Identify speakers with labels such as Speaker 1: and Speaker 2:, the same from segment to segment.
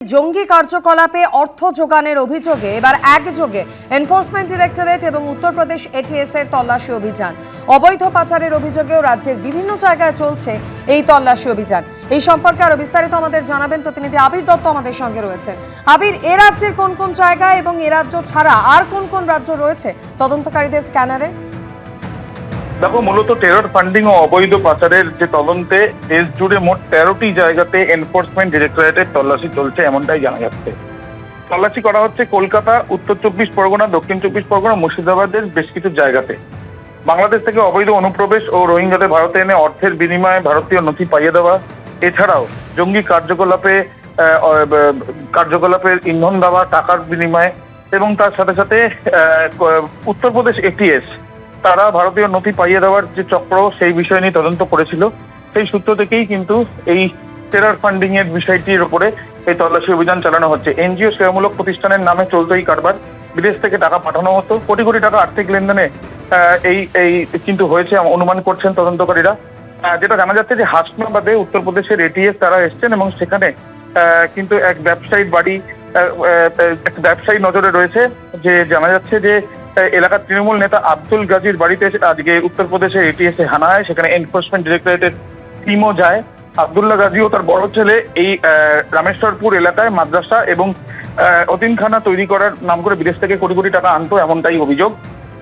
Speaker 1: জঙ্গি কার্যকলাপে অর্থ যোগানের অভিযোগে এবার একযোগে এনফোর্সমেন্ট ডিরেক্টরেট এবং উত্তরপ্রদেশ এটিএস এর তল্লাশি অভিযান। অবৈধ পাচারের অভিযোগেও রাজ্যের বিভিন্ন জায়গায় চলছে এই তল্লাশি অভিযান। এই সম্পর্কে আরো বিস্তারিত আমাদের জানাবেন প্রতিনিধি আবির দত্ত আমাদের সঙ্গে রয়েছেন। আবির, এ রাজ্যের কোন কোন জায়গায় এবং এ রাজ্য ছাড়া আর কোন কোন রাজ্য রয়েছে তদন্তকারীদের স্ক্যানারে?
Speaker 2: দেখো, মূলত টেরর ফান্ডিং ও অবৈধ পাচারের যে তদন্তে দেশ জুড়ে মোট 13টি জায়গাতে এনফোর্সমেন্ট ডিরেক্টরেটের তল্লাশি চলছে এমনটাই জানা যাচ্ছে। তল্লাশি করা হচ্ছে কলকাতা, উত্তর 24 পরগনা, দক্ষিণ 24 পরগনা, মুর্শিদাবাদের বেশ কিছু জায়গাতে। বাংলাদেশ থেকে অবৈধ অনুপ্রবেশ ও রোহিঙ্গাদের ভারতে এনে অর্থের বিনিময়ে ভারতীয় নথি পাইয়ে দেওয়া, এছাড়াও জঙ্গি কার্যকলাপের ইন্ধন দেওয়া টাকার বিনিময়ে, এবং তার সাথে সাথে উত্তরপ্রদেশ এটিএস তারা ভারতীয় নথি পাইয়ে দেওয়ার যে চক্র সেই বিষয় নিয়ে তদন্ত করেছিল। সেই সূত্র থেকেই কিন্তু এই টেরর ফান্ডিং এর বিষয়টির উপরে এই তল্লাশি অভিযান চালানো হচ্ছে। এনজিও সেবামূলক প্রতিষ্ঠানের নামে চলতো এই কারবার। বিদেশ থেকে টাকা পাঠানো হতো, কোটি কোটি টাকা আর্থিক লেনদেনে এই কিন্তু হয়েছে অনুমান করছেন তদন্তকারীরা। যেটা জানা যাচ্ছে যে হাসনাবাদে উত্তরপ্রদেশের এটিএস তারা এসছেন এবং সেখানে কিন্তু এক ব্যবসায়ী নজরে রয়েছে। যে জানা যাচ্ছে যে এলাকার তৃণমূল নেতা আব্দুল গাজীর বাড়িতে আজকে উত্তরপ্রদেশের এটিএস এ হানা হয়। সেখানে এনফোর্সমেন্ট ডিরেক্টরেটের টিমও যায়। আব্দুল্লাহ গাজী ও তার বড় ছেলে এই রামেশ্বরপুর এলাকায় মাদ্রাসা এবং অতিমখানা তৈরি করার নাম করে বিদেশ থেকে কোটি কোটি টাকা আনতো, এমনটাই অভিযোগ।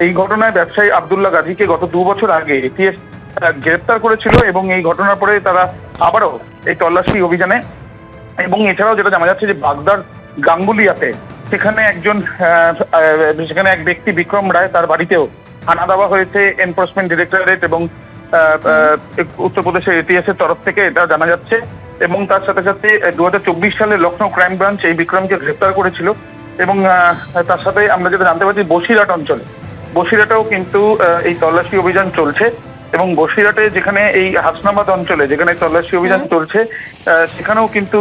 Speaker 2: এই ঘটনায় ব্যবসায়ী আব্দুল্লাহ গাজীকে গত 2 বছর আগে এটিএস গ্রেপ্তার করেছিল এবং এই ঘটনার পরে তারা আবারও এই তল্লাশি অভিযানে, এবং এছাড়াও যেটা জানা যাচ্ছে যে বাগদার গাঙ্গুলিয়াতে সেখানে এক ব্যক্তি বিক্রম রায় তার বাড়িতেও হানা দেওয়া হয়েছে এনফোর্সমেন্ট ডিরেক্টরেট এবং উত্তরপ্রদেশের এটিএস এর তরফ থেকে, এটা জানা যাচ্ছে। এবং তার সাথে সাথে 2024 সালে লখনৌ ক্রাইম ব্রাঞ্চ এই বিক্রমকে গ্রেপ্তার করেছিল। এবং তার সাথে আমরা যেটা জানতে পারছি বসিরহাটেও কিন্তু এই তল্লাশি অভিযান চলছে। এবং বসিরহাটে যেখানে এই হাসনাবাদ অঞ্চলে যেখানে তল্লাশি অভিযান চলছে সেখানেও কিন্তু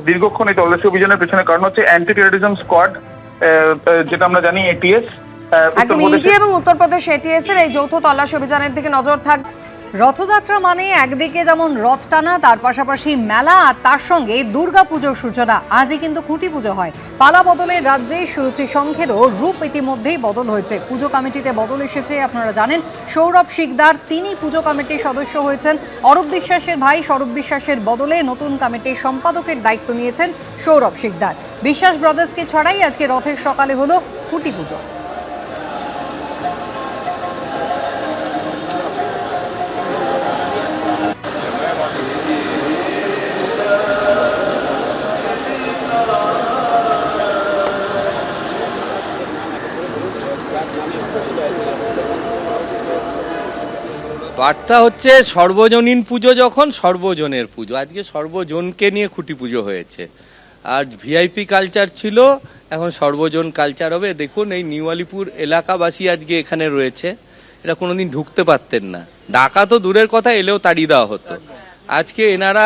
Speaker 2: দীর্ঘক্ষণ এই তল্লাশি অভিযানের পেছনে কারণ হচ্ছে অ্যান্টি টেররিজম স্কোয়াড, যেটা আমরা জানি এটিএস।
Speaker 1: একদম ইডি এবং উত্তরপ্রদেশ এটিএস এর এই যৌথ তল্লাশি অভিযানের দিকে নজর থাকবে।
Speaker 3: রথযাত্রা মানে একদিকে যেমন রথ টানা, তার পাশাপাশি মেলা, আর তার সঙ্গে দুর্গাপুজোর সূচনা। আজই কিন্তু খুঁটি পুজো হয়। পালা বদলে রাজ্যে সুরুচি সংঘেরও রূপ ইতিমধ্যেই বদল হয়েছে। পুজো কমিটিতে বদল এসেছে, আপনারা জানেন। সৌরভ শিকদার তিনি পুজো কমিটির সদস্য হয়েছেন। অরূপ বিশ্বাসের ভাই স্বরূপ বিশ্বাসের বদলে নতুন কমিটির সম্পাদকের দায়িত্ব নিয়েছেন সৌরভ শিকদার। বিশ্বাস ব্রাদার্সকে ছড়াই আজকে রথের সকালে হলো খুঁটি পুজো।
Speaker 4: বার্তা হচ্ছে সর্বজনীন পুজো, যখন সর্বজনের পুজো। আজকে সর্বজনকে নিয়ে খুঁটি পুজো হয়েছে। আর ভিআইপি কালচার ছিল, এখন সর্বজন কালচার হবে। দেখুন, এই নিউ আলিপুর এলাকাবাসী আজকে এখানে রয়েছে, এটা কোনোদিন ঢুকতে পারতেন না। ডাকা তো দূরের কথা, এলেও তাড়িয়ে দেওয়া হতো। আজকে এনারা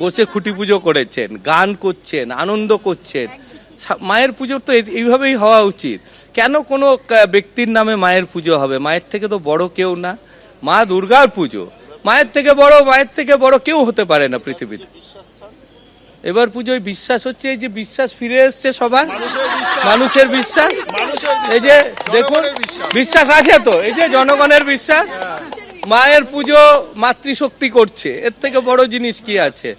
Speaker 4: বসে খুঁটি পুজো করেছেন, গান করছেন, আনন্দ করছেন। মায়ের পুজোর তো এইভাবেই হওয়া উচিত। কেন কোনো ব্যক্তির নামে মায়ের পুজো হবে? মায়ের থেকে তো বড় কেউ না। মা দুর্গার পুজো, মায়ের থেকে বড় কেউ হতে পারে না পৃথিবীতে। এবার পুজোয় বিশ্বাস হচ্ছে, এই যে বিশ্বাস ফিরে এসছে সবার, মানুষের বিশ্বাস। এই যে দেখুন, বিশ্বাস আছে তো, এই যে জনগণের বিশ্বাস। মায়ের পুজো মাতৃশক্তি করছে, এর থেকে বড় জিনিস কি আছে?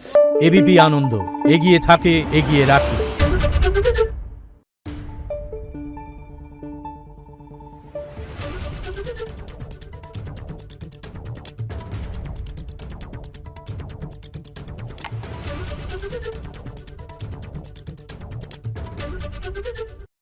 Speaker 5: এবিপি আনন্দ, এগিয়ে থাকে, এগিয়ে রাখে।